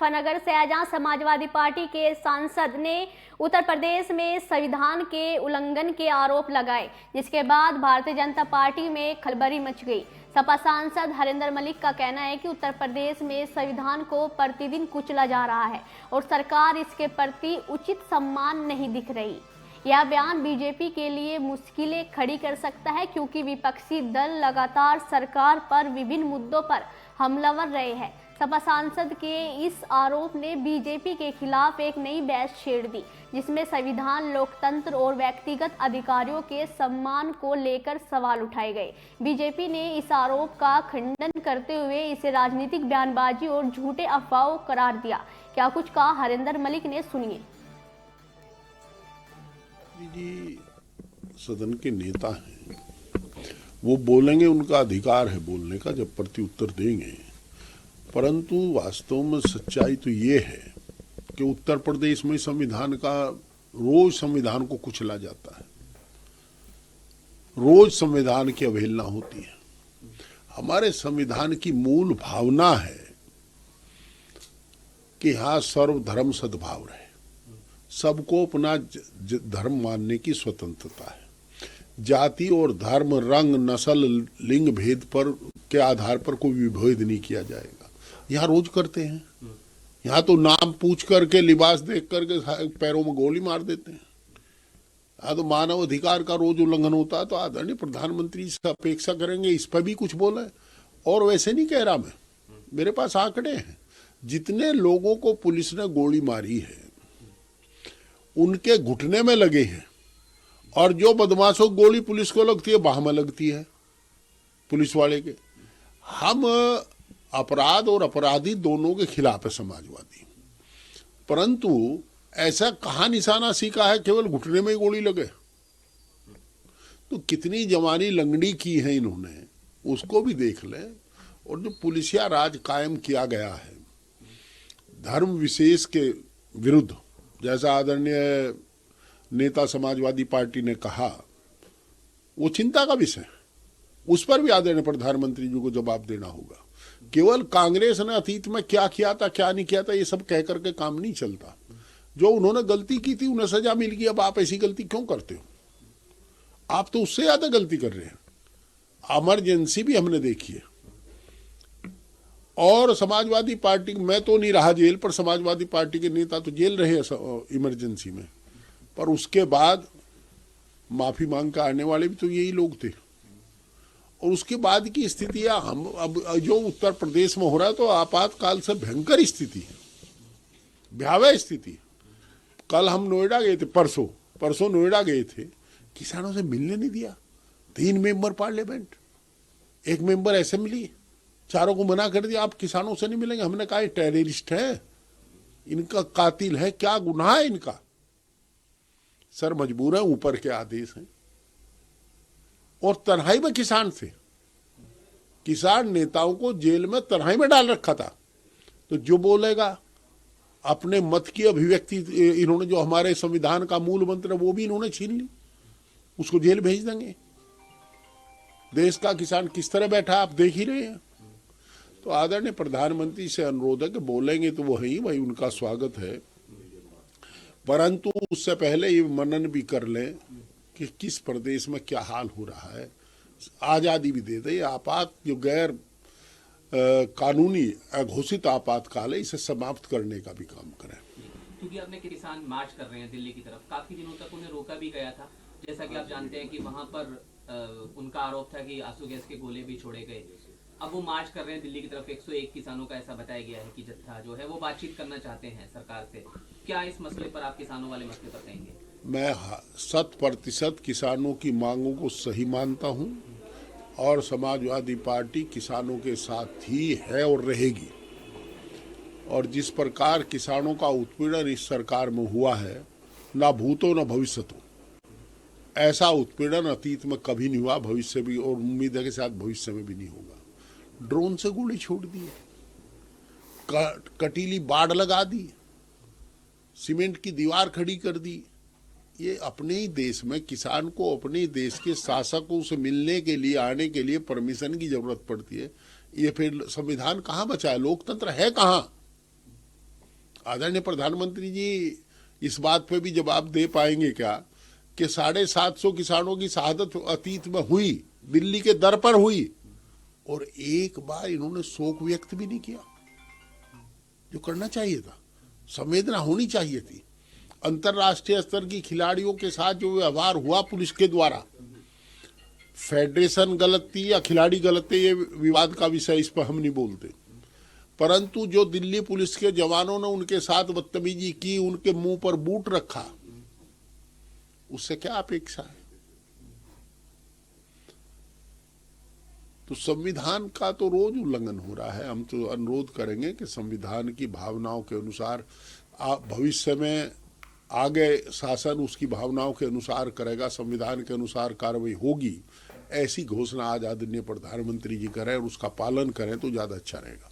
मुजफ्फरनगर से जहां समाजवादी पार्टी के सांसद ने उत्तर प्रदेश में संविधान के उल्लंघन के आरोप लगाए, जिसके बाद भारतीय जनता पार्टी में खलबली मच गई। सपा सांसद हरिंदर मलिक का कहना है कि उत्तर प्रदेश में संविधान को प्रतिदिन कुचला जा रहा है और सरकार इसके प्रति उचित सम्मान नहीं दिख रही। यह बयान बीजेपी के लिए मुश्किलें खड़ी कर सकता है, क्योंकि विपक्षी दल लगातार सरकार पर विभिन्न मुद्दों पर हमलावर रहे हैं। सपा सांसद के इस आरोप ने बीजेपी के खिलाफ एक नई बहस छेड़ दी, जिसमें संविधान, लोकतंत्र और व्यक्तिगत अधिकारों के सम्मान को लेकर सवाल उठाए गए। बीजेपी ने इस आरोप का खंडन करते हुए इसे राजनीतिक बयानबाजी और झूठे अफवाहों करार दिया। क्या कुछ कहा हरिंदर मलिक ने, सुनिए। जी सदन के नेता हैं, वो बोलेंगे, उनका अधिकार है बोलने का, जब प्रत्युत्तर देंगे। परंतु वास्तव में सच्चाई तो ये है कि उत्तर प्रदेश में संविधान का रोज संविधान को कुचला जाता है, रोज संविधान की अवहेलना होती है। हमारे संविधान की मूल भावना है कि यहाँ सर्वधर्म सद्भाव रहे, सबको अपना धर्म मानने की स्वतंत्रता है। जाति और धर्म, रंग, नस्ल, लिंग भेद पर के आधार पर कोई विभेद नहीं किया जाएगा। यहाँ रोज करते हैं। यहाँ तो नाम पूछ करके, लिबास देख करके पैरों में गोली मार देते हैं। यहाँ तो मानव अधिकार का रोज उल्लंघन होता है। तो आदरणीय प्रधानमंत्री से अपेक्षा करेंगे इस पर भी कुछ बोले। और वैसे नहीं कह रहा मैं, मेरे पास आंकड़े हैं। जितने लोगों को पुलिस ने गोली मारी है उनके घुटने में लगे हैं, और जो बदमाशों की गोली पुलिस को लगती है बाह में लगती है पुलिस वाले के। हम अपराध और अपराधी दोनों के खिलाफ है समाजवादी, परंतु ऐसा कहाँ निशाना सीखा है केवल घुटने में ही गोली लगे। तो कितनी जवानी लंगड़ी की है इन्होंने, उसको भी देख ले। और जो पुलिसिया राज कायम किया गया है धर्म विशेष के विरुद्ध, जैसा आदरणीय नेता समाजवादी पार्टी ने कहा, वो चिंता का विषय। उस पर भी आदरणीय प्रधानमंत्री जी को जवाब देना होगा। केवल कांग्रेस ने अतीत में क्या किया था, क्या नहीं किया था, ये सब कह करके काम नहीं चलता। जो उन्होंने गलती की थी उन्हें सजा मिल गई, अब आप ऐसी गलती क्यों करते हो? आप तो उससे ज्यादा गलती कर रहे हैं। इमरजेंसी भी हमने देखी है, और समाजवादी पार्टी, मैं तो नहीं रहा जेल, पर समाजवादी पार्टी के नेता तो जेल रहे इमरजेंसी में, पर उसके बाद माफी मांग कर आने वाले भी तो यही लोग थे। और उसके बाद की स्थितियां हम अब जो उत्तर प्रदेश में हो रहा है, तो आपातकाल से भयंकर स्थिति है, भयावह स्थिति। कल हम नोएडा गए थे, परसों नोएडा गए थे, किसानों से मिलने नहीं दिया। 3 मेंबर पार्लियामेंट, 1 मेंबर असेंबली, चारों को मना कर दिया, आप किसानों से नहीं मिलेंगे। हमने कहा टेररिस्ट है, इनका कातिल है, क्या गुनाह है इनका? सर मजबूर है, ऊपर के आदेश हैं। और तन्हाई में किसान थे, किसान नेताओं को जेल में तन्हाई में डाल रखा था। तो जो बोलेगा अपने मत की अभिव्यक्ति, इन्होंने जो हमारे संविधान का मूल मंत्र है वो भी इन्होंने छीन ली, उसको जेल भेज देंगे। देश का किसान किस तरह बैठा आप देख ही रहे हैं। तो आदरणीय प्रधानमंत्री से अनुरोध है कि बोलेंगे तो वही उनका स्वागत है, परंतु उससे पहले ये मनन भी कर लें कि किस प्रदेश में क्या हाल हो रहा है। आजादी भी दे दे। आपात जो गैर कानूनी अघोषित आपातकाल है, इसे समाप्त करने का भी काम करें। क्योंकि अपने किसान मार्च कर रहे हैं दिल्ली की तरफ, काफी दिनों तक उन्हें रोका भी गया था। जैसा कि आप जानते हैं कि वहां पर उनका आरोप था कि आंसू गैस के गोले भी छोड़े गए। अब वो मार्च कर रहे हैं दिल्ली की तरफ। 101 किसानों का ऐसा बताया गया है कि जत्था जो है वो बातचीत करना चाहते हैं सरकार से। क्या इस मसले पर आप किसानों वाले मसले पर कहेंगे? मैं 100% किसानों की मांगों को सही मानता हूं, और समाजवादी पार्टी किसानों के साथ ही है और रहेगी। और जिस प्रकार किसानों का उत्पीड़न इस सरकार में हुआ है, ना भूतो ना भविष्यतो, ऐसा उत्पीड़न अतीत में कभी नहीं हुआ, भविष्य भी, और उम्मीद है कि शायद भविष्य में भी नहीं होगा। ड्रोन से गोली छोड़ दी, कटीली बाढ़ लगा दी, सीमेंट की दीवार खड़ी कर दी। ये अपने ही देश में किसान को अपने देश के शासकों से मिलने के लिए, आने के लिए परमिशन की जरूरत पड़ती है। ये फिर संविधान कहाँ बचा है? लोकतंत्र है कहाँ? आदरणीय प्रधानमंत्री जी इस बात पे भी जवाब दे पाएंगे क्या कि 750 किसानों की शहादत अतीत में हुई, दिल्ली के दर पर हुई, और एक बार इन्होंने शोक व्यक्त भी नहीं किया, जो करना चाहिए था। संवेदना होनी चाहिए थी। अंतर्राष्ट्रीय स्तर की खिलाड़ियों के साथ जो व्यवहार हुआ पुलिस के द्वारा, फेडरेशन गलत थी या खिलाड़ी गलत थे, ये विवाद का विषय, इस पर हम नहीं बोलते, परंतु जो दिल्ली पुलिस के जवानों ने उनके साथ बदतमीजी की, उनके मुंह पर बूट रखा, उससे क्या अपेक्षा है? तो संविधान का तो रोज उल्लंघन हो रहा है। हम तो अनुरोध करेंगे कि संविधान की भावनाओं के अनुसार भविष्य में आगे शासन उसकी भावनाओं के अनुसार करेगा, संविधान के अनुसार कार्रवाई होगी, ऐसी घोषणा आज आदरणीय प्रधानमंत्री जी करें और उसका पालन करें तो ज्यादा अच्छा रहेगा।